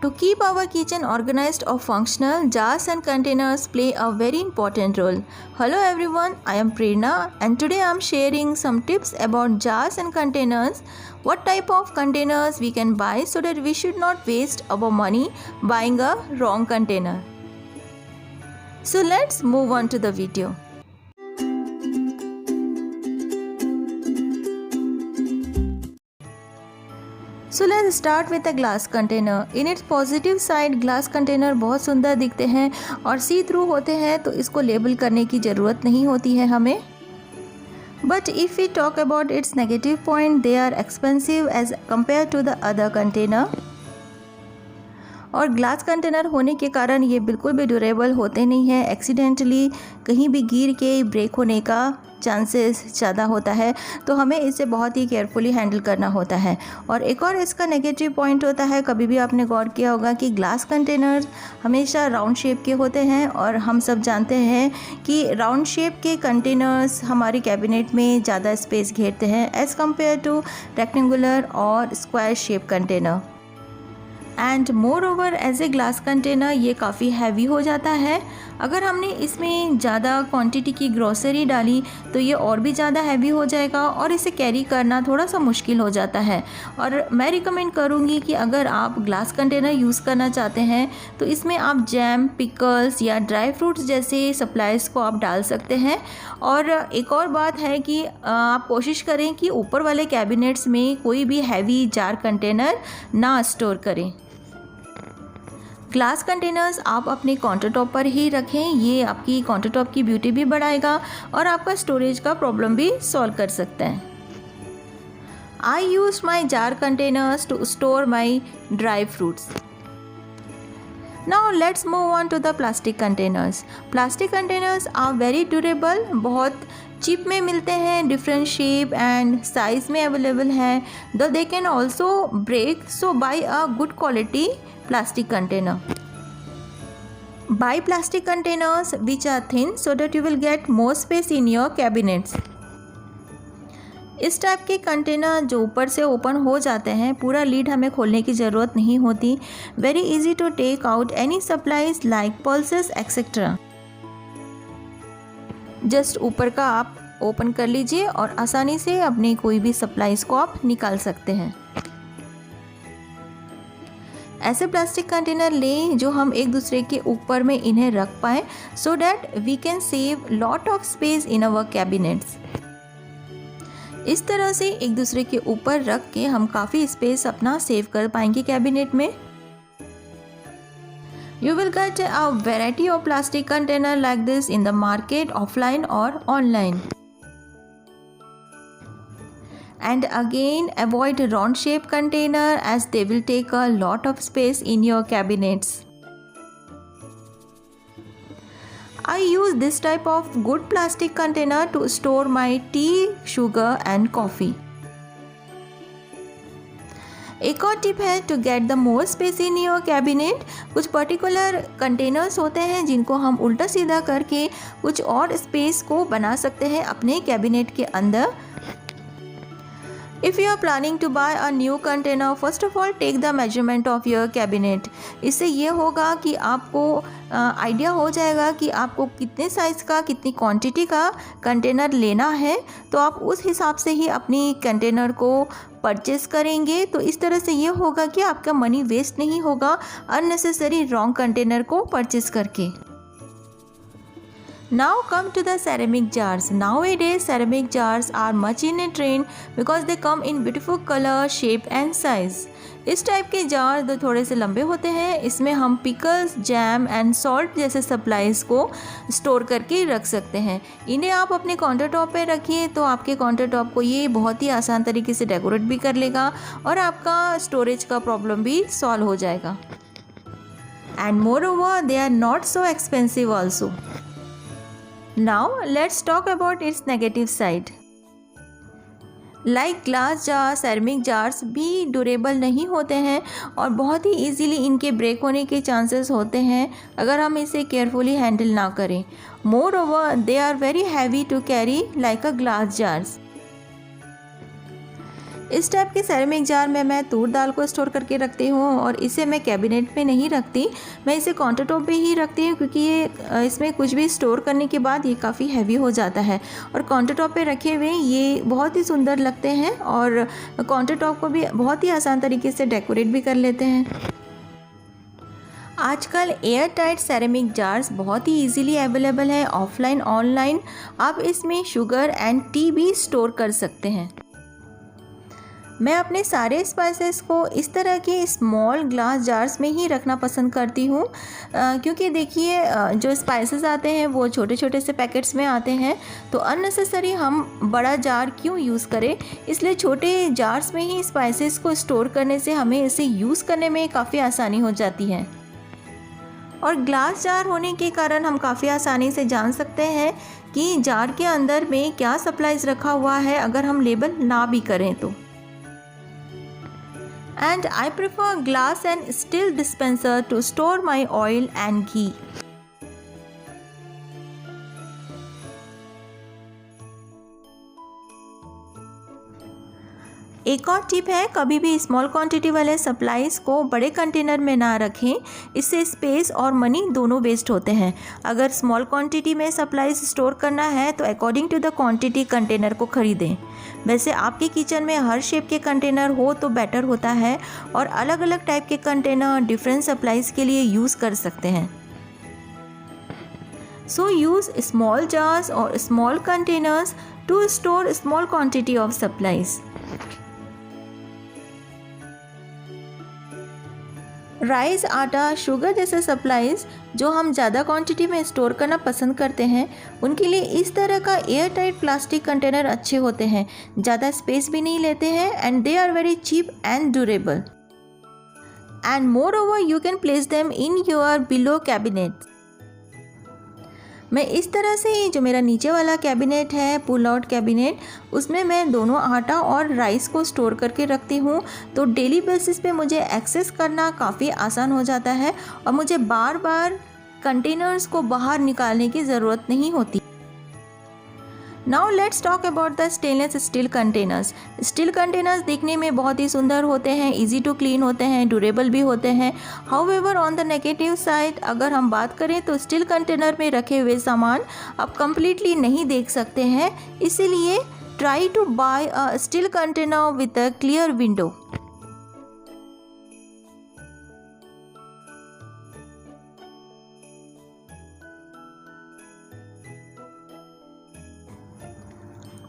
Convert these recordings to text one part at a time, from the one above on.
To keep our kitchen organized or functional, jars and containers play a very important role. Hello everyone, I am Prerna and today I am sharing some tips about jars and containers. What type of containers we can buy so that we should not waste our money buying a wrong container. So let's move on to the video. So let's start with a glass container. In its positive side, glass container बहुत सुंदर दिखते हैं और सी through होते हैं, तो इसको label करने की ज़रूरत नहीं होती है हमें. But if we talk about its negative point, they are expensive as compared to the other container. और ग्लास कंटेनर होने के कारण ये बिल्कुल भी ड्यूरेबल होते नहीं हैं. एक्सीडेंटली कहीं भी गिर के ब्रेक होने का चांसेस ज़्यादा होता है, तो हमें इसे बहुत ही केयरफुली हैंडल करना होता है. और एक और इसका नेगेटिव पॉइंट होता है, कभी भी आपने गौर किया होगा कि ग्लास कंटेनर हमेशा राउंड शेप के होते हैं और हम सब जानते हैं कि राउंड शेप के कंटेनर्स हमारे कैबिनेट में ज़्यादा स्पेस घेरते हैं एज़ कम्पेयर टू रेक्टेंगुलर और square shape container. And moreover as a glass container ये काफ़ी हैवी हो जाता है. अगर हमने इसमें ज़्यादा क्वांटिटी की ग्रोसरी डाली तो ये और भी ज़्यादा हैवी हो जाएगा और इसे कैरी करना थोड़ा सा मुश्किल हो जाता है. और मैं रिकमेंड करूँगी कि अगर आप ग्लास कंटेनर यूज़ करना चाहते हैं तो इसमें आप जैम, पिकल्स या ड्राई फ्रूट्स जैसे सप्लाईज़ को आप डाल सकते हैं. और एक और बात है कि आप कोशिश करें कि ऊपर वाले कैबिनेट्स में कोई भी हैवी जार कंटेनर ना स्टोर करें. ग्लास कंटेनर्स आप अपने काउंटर टॉप पर ही रखें. ये आपकी काउंटर टॉप की ब्यूटी भी बढ़ाएगा और आपका स्टोरेज का प्रॉब्लम भी सॉल्व कर सकते हैं. I use my jar containers to store my dry fruits. Now let's move on to the plastic containers. Plastic containers are very durable. बहुत चीप में मिलते हैं, डिफरेंट शेप एंड साइज में अवेलेबल है. Though they can also break, so buy a good quality plastic container. Buy plastic containers which are thin so that you will get more space in your cabinets. इस type के container जो ऊपर से open हो जाते हैं, पूरा lead हमें खोलने की ज़रूरत नहीं होती. Very easy to take out any supplies like pulses etcetera. Just ऊपर का आप ओपन कर लीजिए और आसानी से अपनी कोई भी सप्लाईज को आप निकाल सकते हैं. ऐसे प्लास्टिक कंटेनर लें जो हम एक दूसरे के ऊपर में इन्हें रख पाएँ, so that we can save lot of space in our cabinets. इस तरह से एक दूसरे के ऊपर रख के हम काफ़ी स्पेस अपना सेव कर पाएंगे कैबिनेट में. You will get a variety of plastic container like this in the market, offline or online. And again, avoid round shape container as they will take a lot of space in your cabinets. I use this type of good plastic container to store my tea, sugar and coffee. एक और tip है to get the more space in your cabinet. कुछ particular containers होते हैं जिनको हम उल्टा सीधा करके कुछ और स्पेस को बना सकते हैं अपने कैबिनेट के अंदर. If you are planning to buy a new container, first of all take the measurement of your cabinet. इससे ये होगा कि आपको आइडिया हो जाएगा कि आपको कितने साइज़ का, कितनी क्वांटिटी का कंटेनर लेना है, तो आप उस हिसाब से ही अपनी कंटेनर को परचेस करेंगे. तो इस तरह से ये होगा कि आपका मनी वेस्ट नहीं होगा अननेसेसरी रॉन्ग कंटेनर को परचेस करके. Now come to the ceramic jars. Nowadays ceramic jars are much in a trend because they come in beautiful color, shape and size. इस टाइप के जार जो थोड़े से लंबे होते हैं, इसमें हम पिकल्स, जैम एंड सॉल्ट जैसे सप्लाईज़ को स्टोर करके रख सकते हैं. इन्हें आप अपने काउंटर टॉप पे रखिए तो आपके काउंटर टॉप को ये बहुत ही आसान तरीके से डेकोरेट भी कर लेगा और आपका स्टोरेज का प्रॉब्लम भी सॉल्व हो जाएगा. And moreover they are not so expensive also. Now let's talk about its negative side. Like glass jar, ceramic jars भी ड्यूरेबल नहीं होते हैं और बहुत ही इजीली इनके ब्रेक होने के चांसेस होते हैं अगर हम इसे केयरफुली हैंडल ना करें. Moreover they are very heavy to carry like a glass jars. इस टाइप के सेरेमिक जार में मैं तूर दाल को स्टोर करके रखती हूँ और इसे मैं कैबिनेट में नहीं रखती, मैं इसे काउंटर टॉप पे ही रखती हूँ क्योंकि ये इसमें कुछ भी स्टोर करने के बाद ये काफ़ी हैवी हो जाता है और काउंटर टॉप पे रखे हुए ये बहुत ही सुंदर लगते हैं और काउंटर टॉप को भी बहुत ही आसान तरीके से डेकोरेट भी कर लेते हैं। आजकल एयर टाइट सेरेमिक जार्स बहुत ही इजीली अवेलेबल है ऑफलाइन ऑनलाइन। आप इसमें शुगर एंड टी भी स्टोर कर सकते हैं। मैं अपने सारे स्पाइसेस को इस तरह के स्मॉल ग्लास जार्स में ही रखना पसंद करती हूँ क्योंकि देखिए जो स्पाइसेस आते हैं वो छोटे छोटे से पैकेट्स में आते हैं, तो अननेसेसरी हम बड़ा जार क्यों यूज़ करें, इसलिए छोटे जार्स में ही स्पाइसेस को स्टोर करने से हमें इसे यूज़ करने में काफ़ी आसानी हो जाती है। और ग्लास जार होने के कारण हम काफ़ी आसानी से जान सकते हैं कि जार के अंदर में क्या सप्लाइज रखा हुआ है अगर हम लेबल ना भी करें तो। And I prefer glass and steel dispenser to store my oil and ghee. एक और टिप है, कभी भी स्मॉल क्वांटिटी वाले सप्लाईज को बड़े कंटेनर में ना रखें, इससे स्पेस और मनी दोनों वेस्ट होते हैं। अगर स्मॉल क्वांटिटी में सप्लाईज स्टोर करना है तो according to the quantity container को ख़रीदें। वैसे आपके किचन में हर शेप के कंटेनर हो तो बेटर होता है और अलग अलग टाइप के कंटेनर डिफरेंट सप्लाईज के लिए यूज़ कर सकते हैं। So use small jars or small containers to store small quantity of supplies. Rice, आटा, शुगर जैसे सप्लाईज जो हम ज़्यादा क्वांटिटी में स्टोर करना पसंद करते हैं उनके लिए इस तरह का एयर टाइट प्लास्टिक कंटेनर अच्छे होते हैं, ज़्यादा स्पेस भी नहीं लेते हैं and they are very cheap and durable and moreover you can place them in your below cabinet. मैं इस तरह से जो मेरा नीचे वाला कैबिनेट है पुल आउट कैबिनेट, उसमें मैं दोनों आटा और राइस को स्टोर करके रखती हूँ, तो डेली बेसिस पे मुझे एक्सेस करना काफ़ी आसान हो जाता है और मुझे बार बार कंटेनर्स को बाहर निकालने की ज़रूरत नहीं होती। Now let's talk about the stainless steel containers. Steel containers दिखने में बहुत ही सुंदर होते हैं, इजी टू क्लीन होते हैं, ड्यूरेबल भी होते हैं। However on the negative side अगर हम बात करें तो स्टील कंटेनर में रखे हुए सामान आप कंप्लीटली नहीं देख सकते हैं, इसीलिए try to buy a steel container with a clear window.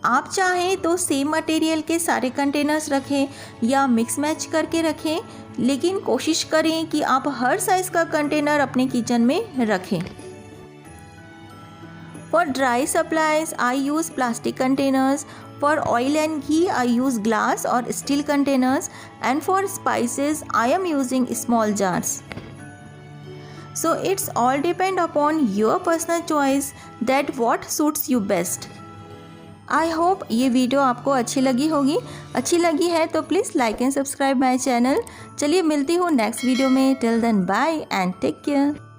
आप चाहें तो सेम मटेरियल के सारे कंटेनर्स रखें या मिक्स मैच करके रखें, लेकिन कोशिश करें कि आप हर साइज़ का कंटेनर अपने किचन में रखें। For dry supplies I use plastic containers, for oil and ghee I use glass और steel containers and for spices I am using small jars. So it's all depend upon your personal choice that what suits you best. I hope ये video आपको अच्छी लगी होगी। अच्छी लगी है तो please like and subscribe my channel. चलिए मिलती हूँ नेक्स्ट वीडियो में। Till then bye and take care.